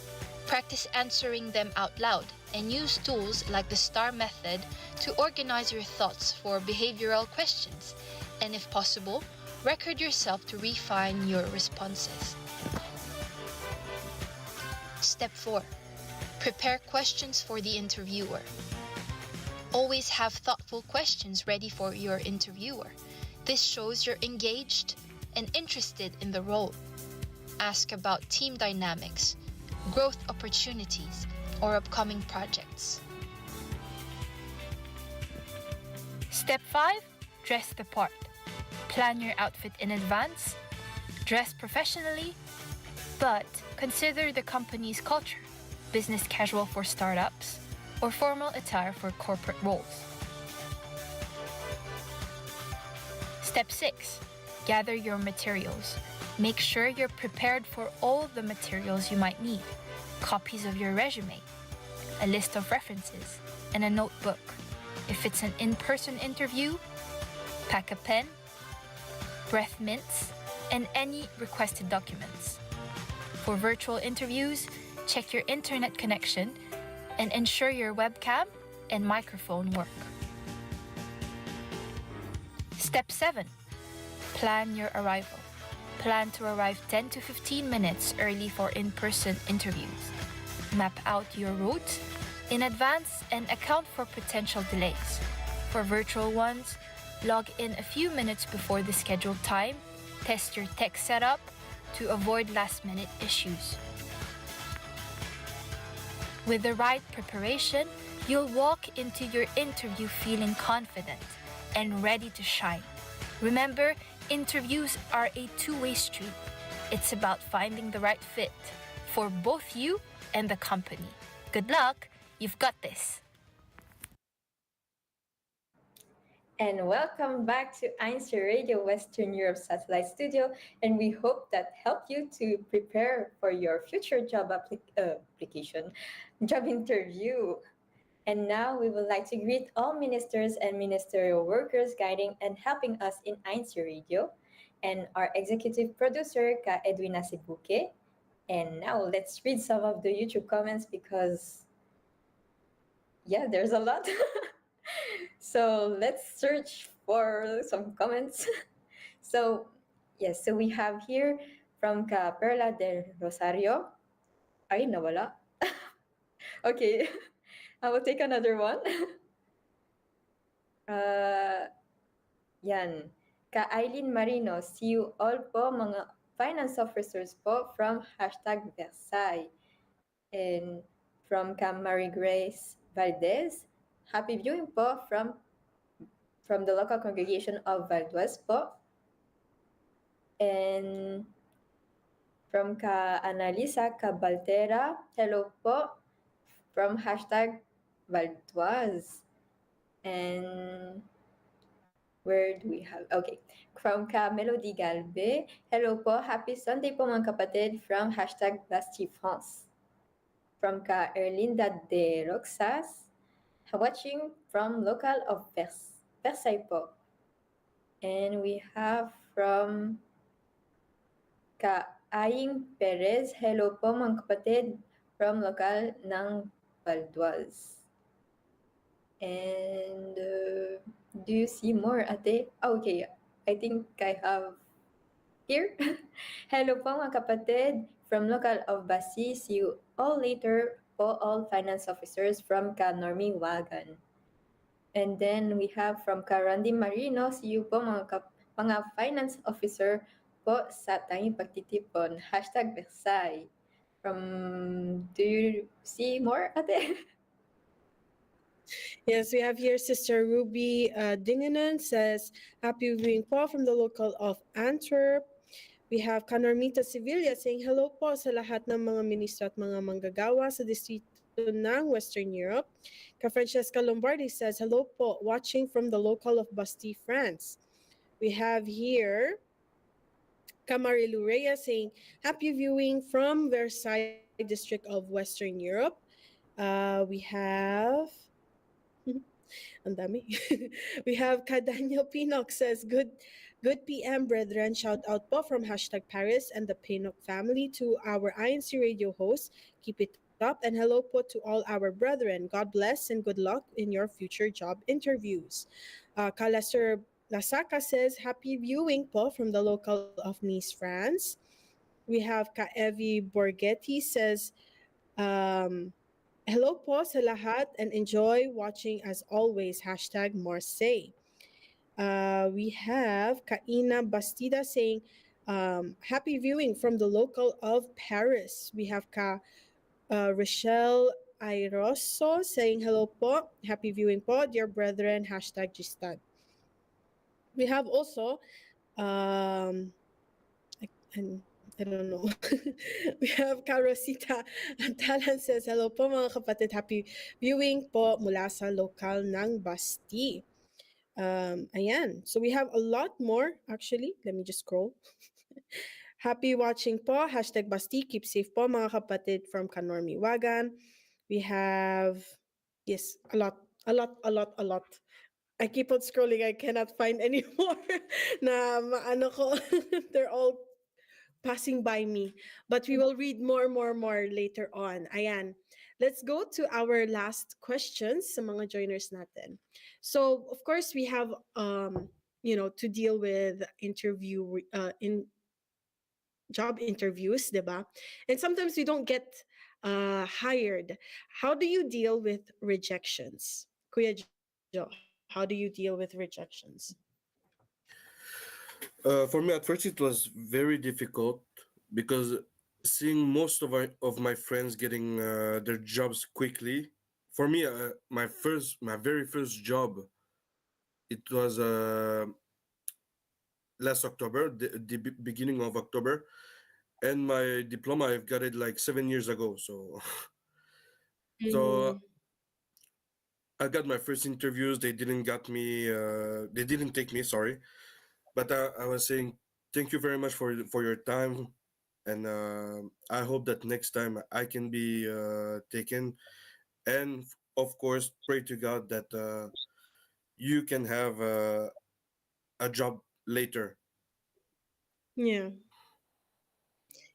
Speaker 8: Practice answering them out loud and use tools like the STAR method to organize your thoughts for behavioral questions, and if possible, record yourself to refine your responses. Step 4. Prepare questions for the interviewer. Always have thoughtful questions ready for your interviewer. This shows you're engaged and interested in the role. Ask about team dynamics, growth opportunities, or upcoming projects. Step 5. Dress the part. Plan your outfit in advance. Dress professionally, but consider the company's culture. Business casual for startups, or formal attire for corporate roles. Step 6. Gather your materials. Make sure you're prepared for all the materials you might need. Copies of your resume, a list of references, and a notebook. If it's an in-person interview, pack a pen, breath mints, and any requested documents. For virtual interviews, check your internet connection and ensure your webcam and microphone work. Step 7. Plan your arrival. Plan to arrive 10 to 15 minutes early for in-person interviews. Map out your route in advance and account for potential delays. For virtual ones, log in a few minutes before the scheduled time. Test your tech setup to avoid last-minute issues. With the right preparation, you'll walk into your interview feeling confident and ready to shine. Remember, interviews are a two-way street. It's about finding the right fit for both you and the company. Good luck, you've got this.
Speaker 2: And welcome back to INCRadio Western Europe Satellite Studio, and we hope that helped you to prepare for your future job job interview. And now we would like to greet all ministers and ministerial workers guiding and helping us in INCRadio, and our executive producer, Ka Edwina Sibuke. And now let's read some of the YouTube comments because, yeah, there's a lot. So let's search for some comments. So, yes, so we have here from Ka Perla del Rosario. Ay, nawala. Okay, I will take another one. Yan. Ka Eileen Marino, see you all po mga finance officers po from #Versailles. And from Ka Marie Grace Valdez, happy viewing po from the local congregation of Valdez po. And from Ka Analisa Cabaltera, hello po from #Valdez. And where do we have? Okay. From Ka Melody Galbe, hello po, happy Sunday po mga kapatid from #Bastille France. From Ka Erlinda de Roxas, watching from local of Versailles po. And we have from Ka Aing Perez, hello po mga kapatid from local ng Valdez. And do you see more, ate? Okay, I think I have here. Hello po mga kapatid from local of Basi. See you all later po all finance officers from Kanormi Wagan. And then we have from Karandi Marino, see you po mga finance officer po sa tanging pagtitipon. Hashtag Versailles. Do you see more, ate?
Speaker 3: Yes, we have here Sister Ruby Dinganan says, Happy viewing po from the local of Antwerp. We have Canormita Sevilla saying, hello po sa lahat ng mga ministro at mga manggagawa sa distrito ng Western Europe. Ka-Francesca Lombardi says, hello po, watching from the local of Bastille, France. We have here Camarilu Reyes saying, happy viewing from Versailles district of Western Europe. We have... Ang dami. We have Daniel Pinok says, good PM, brethren. Shout out po from hashtag Paris and the Pinok family to our INC radio host. Keep it up. And hello po to all our brethren. God bless and good luck in your future job interviews. Kalester Lasaka says, happy viewing po from the local of Nice, France. We have Kaevi Borghetti says, hello po sa lahat and enjoy watching as always. Hashtag Marseille. We have Kaina Bastida saying, happy viewing from the local of Paris. We have Rochelle Airoso saying, hello po. Happy viewing po, dear brethren. Hashtag Gistad. We have also, I don't know. We have Carosita Antalan says, hello po mga kapatid. Happy viewing po mula sa lokal ng Basti. Ayan. So we have a lot more actually. Let me just scroll. Happy watching po. Hashtag Basti. Keep safe po mga kapatid from Kanormi Wagan. We have, yes, a lot. I keep on scrolling. I cannot find any more na maano ko. They're all passing by me. But we will read more later on. Ayan. Let's go to our last questions sa mga joiners natin. So, of course, we have, to deal with in job interviews, diba? And sometimes we don't get hired. How do you deal with rejections? Kuya Jo, how do you deal with rejections?
Speaker 6: For me, at first, it was very difficult because seeing most of my friends getting their jobs quickly. For me, my very first job, it was last October, the beginning of October, and my diploma I've got it like 7 years ago. So, so I got my first interviews. They didn't got me. They didn't take me. Sorry, but I was saying thank you very much for your time, and I hope that next time I can be taken, and of course pray to God that you can have a job later.
Speaker 3: Yeah.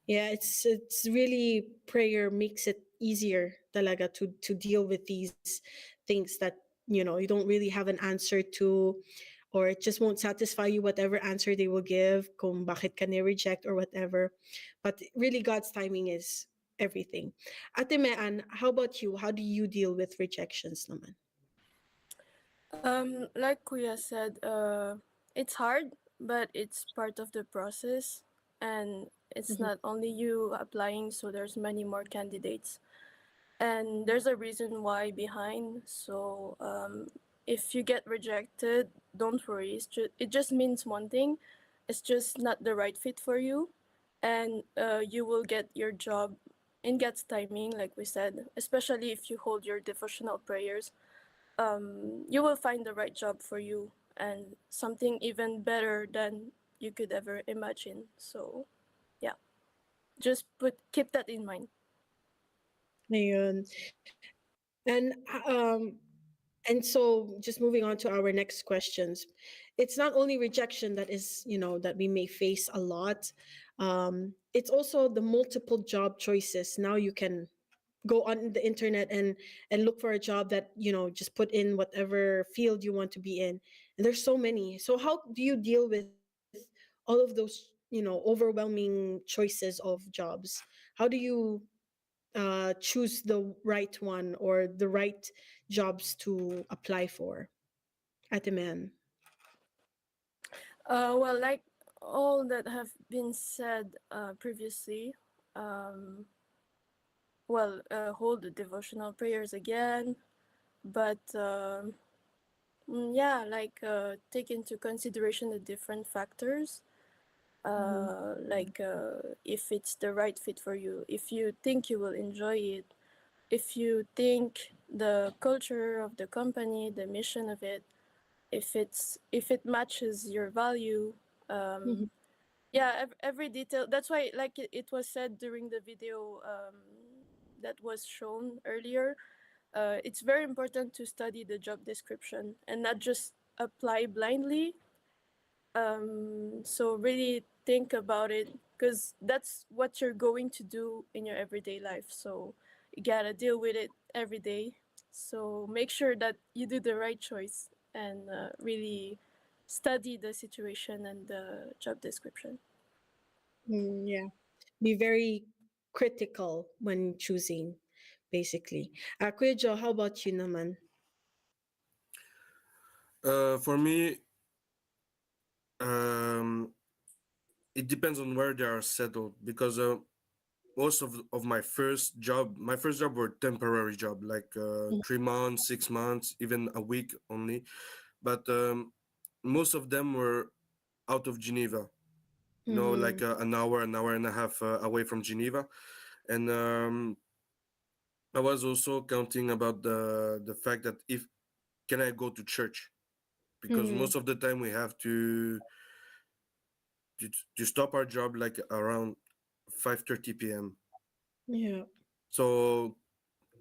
Speaker 3: Yeah, it's really prayer makes it easier talaga to deal with these things that you don't really have an answer to, or it just won't satisfy you whatever answer they will give kung bakit ka ni-reject or whatever. But really God's timing is everything. Ate Mean, how about you? How do you deal with rejections naman?
Speaker 7: Like Kuya said, it's hard, but it's part of the process, and it's not only you applying, so there's many more candidates, and there's a reason why behind. So if you get rejected, don't worry. It just means one thing: it's just not the right fit for you, and you will get your job in God's timing, like we said. Especially if you hold your devotional prayers, you will find the right job for you and something even better than you could ever imagine. So, yeah, just keep that in mind.
Speaker 3: Ayun. And and so just moving on to our next questions, it's not only rejection that is that we may face a lot. It's also the multiple job choices. Now you can go on the internet and look for a job that just put in whatever field you want to be in, and there's so many. So how do you deal with all of those overwhelming choices of jobs? How do you choose the right one or the right jobs to apply for? At the man.
Speaker 7: Well, like all that have been said previously, um, hold the devotional prayers again, but yeah, like take into consideration the different factors, like if it's the right fit for you, if you think you will enjoy it, if you think the culture of the company, the mission of it, if it matches your value.
Speaker 3: Mhm.
Speaker 7: Yeah, every detail. That's why, like it was said during the video that was shown earlier, it's very important to study the job description and not just apply blindly. So really think about it, because that's what you're going to do in your everyday life. So you gotta deal with it every day. So make sure that you do the right choice and really study the situation and the job description.
Speaker 3: Yeah. Be very critical when choosing, basically. Kuya Joe, how about you naman?
Speaker 6: For me, um, it depends on where they are settled because most of my first job were temporary job, like 3 months, 6 months, even a week only. But most of them were out of Geneva, like an hour and a half away from Geneva. And I was also counting about the fact that if can I go to church, because
Speaker 3: Mhm.
Speaker 6: most of the time we have to, to stop our job like around 5:30 p.m.
Speaker 3: Yeah.
Speaker 6: So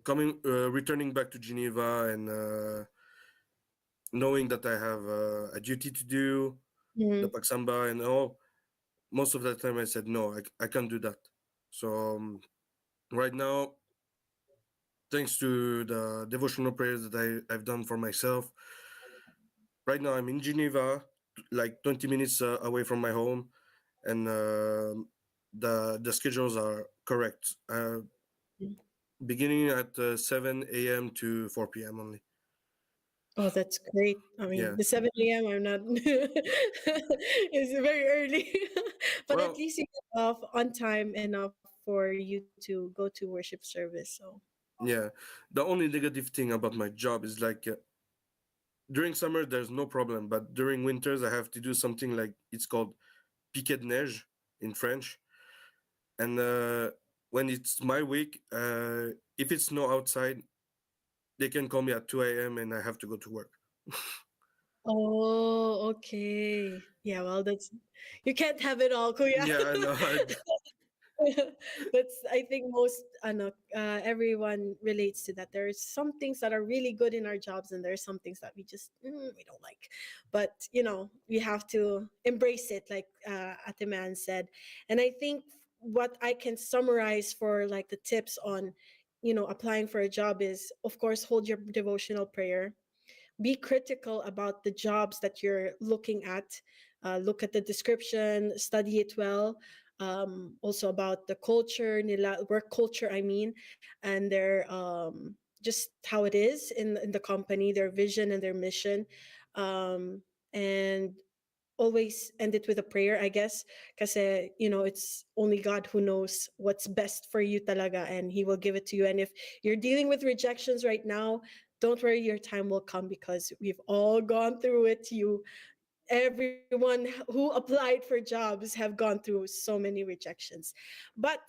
Speaker 6: returning back to Geneva and knowing that I have a duty to do, the
Speaker 3: Mhm.
Speaker 6: paksamba and all, most of the time I said no, I can't do that. So right now, thanks to the devotional prayers that I've done for myself, right now I'm in Geneva, like 20 minutes away from my home, and the schedules are correct. Beginning at 7 a.m. to 4 p.m. only.
Speaker 3: Oh, that's great. I mean,
Speaker 6: Yeah.
Speaker 3: the 7 a.m. I'm not, it's very early. But at
Speaker 6: Well,
Speaker 3: least you get off on time enough for you to go to worship service. So,
Speaker 6: yeah. The only negative thing about my job is like during summer there's no problem, but during winters I have to do something like it's called piquet de neige in French, and when it's my week, if it's snow outside, they can call me at 2 a.m. and I have to go to work.
Speaker 3: oh, okay. Yeah, well, you can't have it all, Kuya.
Speaker 6: Yeah, I know.
Speaker 3: That's, I think most everyone relates to that. There's some things that are really good in our jobs, and there's some things that we don't like. But we have to embrace it, like Ate Man said. And I think what I can summarize for like the tips on applying for a job is, of course, hold your devotional prayer. Be critical about the jobs that you're looking at. Look at the description, study it well. Also about the culture, nila, work culture, I mean, and their just how it is in the company, their vision and their mission. And always end it with a prayer, I guess, because it's only God who knows what's best for you talaga, and He will give it to you. And if you're dealing with rejections right now, don't worry, your time will come, because we've all gone through it. Everyone who applied for jobs have gone through so many rejections. But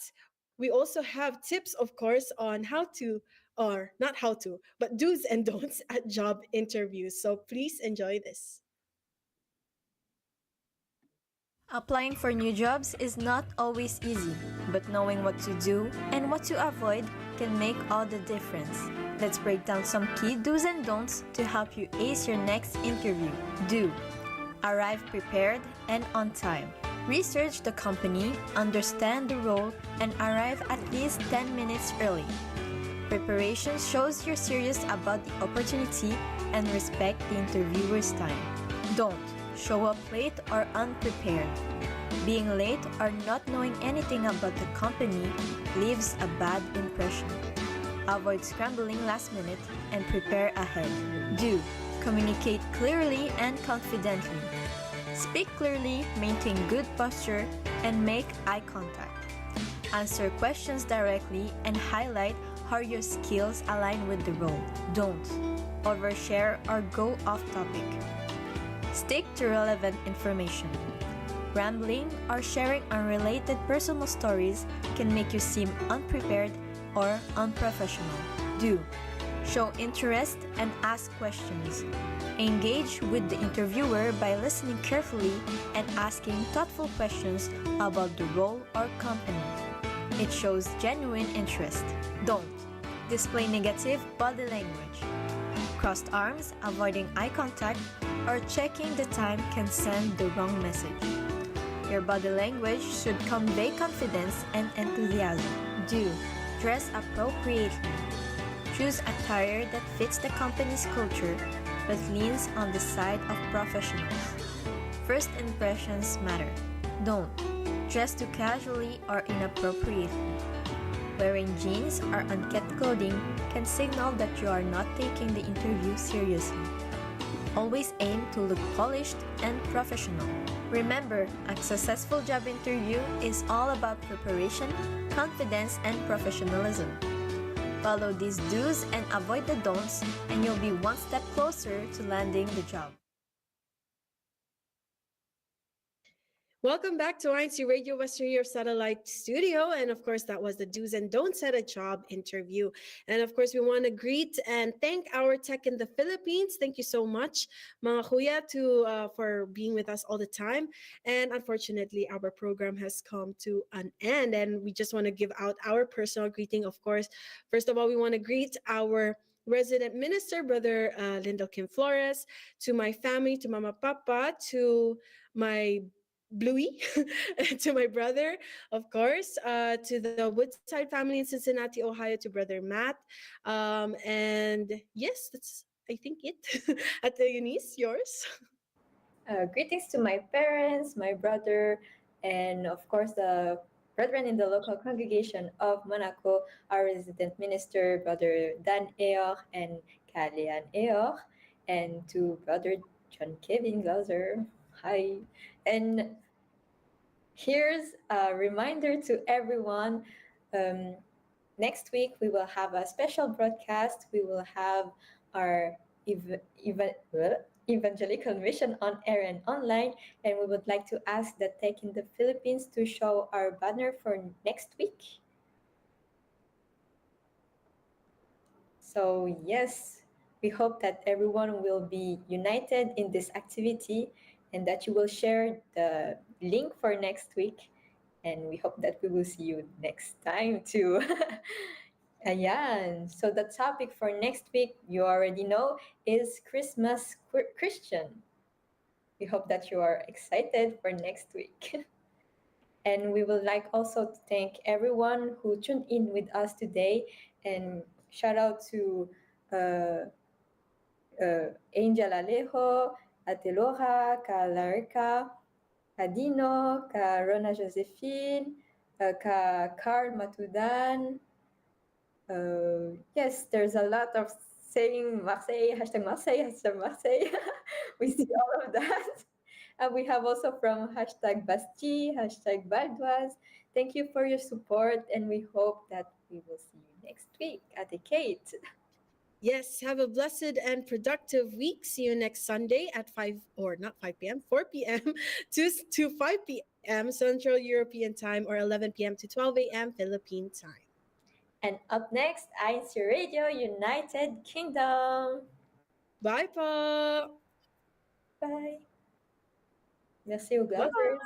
Speaker 3: we also have tips, of course, on how to, or not how to, but do's and don'ts at job interviews. So please enjoy this.
Speaker 9: Applying for new jobs is not always easy, but knowing what to do and what to avoid can make all the difference. Let's break down some key do's and don'ts to help you ace your next interview. Do: arrive prepared and on time. Research the company, understand the role, and arrive at least 10 minutes early. Preparation shows you're serious about the opportunity and respect the interviewer's time. Don't: show up late or unprepared. Being late or not knowing anything about the company leaves a bad impression. Avoid scrambling last minute and prepare ahead. Do communicate clearly and confidently. Speak clearly, maintain good posture, and make eye contact. Answer questions directly and highlight how your skills align with the role. Don't overshare or go off topic. Stick to relevant information. Rambling or sharing unrelated personal stories can make you seem unprepared or unprofessional. Do show interest and ask questions. Engage with the interviewer by listening carefully and asking thoughtful questions about the role or company. It shows genuine interest. Don't display negative body language. Crossed arms, avoiding eye contact, or checking the time can send the wrong message. Your body language should convey confidence and enthusiasm. Do dress appropriately. Choose attire that fits the company's culture but leans on the side of professionals. First impressions matter. Don't dress too casually or inappropriately. Wearing jeans or unkempt clothing can signal that you are not taking the interview seriously. Always aim to look polished and professional. Remember, a successful job interview is all about preparation, confidence, and professionalism. Follow these do's and avoid the don'ts, and you'll be one step closer to landing the job.
Speaker 3: Welcome back to INCRadio Western Europe Satellite Studio. And of course, that was the do's and don'ts at a job interview. And of course, we want to greet and thank our tech in the Philippines. Thank you so much, mga kuya, for being with us all the time. And unfortunately, our program has come to an end. And we just want to give out our personal greeting, of course. First of all, we want to greet our resident minister, Brother Lindell Kim Flores, to my family, to Mama Papa, to my Bluey, to my brother, of course, to the Woodside family in Cincinnati, Ohio, to Brother Matt. And yes, that's, I think, it. At the Eunice, yours?
Speaker 2: Greetings to my parents, my brother, and of course the brethren in the local congregation of Monaco, our resident minister, Brother Dan Eor and Kalian Eor, and to Brother John Kevin Glauser. Hi. And here's a reminder to everyone. Next week, we will have a special broadcast. We will have our evangelical mission on air and online. And we would like to ask the Tech in the Philippines to show our banner for next week. So, yes, we hope that everyone will be united in this activity and that you will share the link for next week. And we hope that we will see you next time too. Ayan. So the topic for next week, you already know, is Christmas Christian. We hope that you are excited for next week. And we would like also to thank everyone who tuned in with us today. And shout out to Angel Alejo, Ate Laura, Ka Larika, Ka Dino, Ka Rona Josephine, Ka Carl Matudan. Yes, there's a lot of saying Marseille, hashtag Marseille. We see all of that. And we have also from hashtag Basti, hashtag Baldoise. Thank you for your support, and we hope that we will see you next week at the Kate.
Speaker 3: Yes, have a blessed and productive week. See you next Sunday at 5, or not 5 p.m., 4 p.m. to 5 p.m. Central European Time, or 11 p.m. to 12 a.m. Philippine Time.
Speaker 2: And up next, INCRadio United Kingdom.
Speaker 3: Bye po!
Speaker 2: Bye. Merci aux Glassers.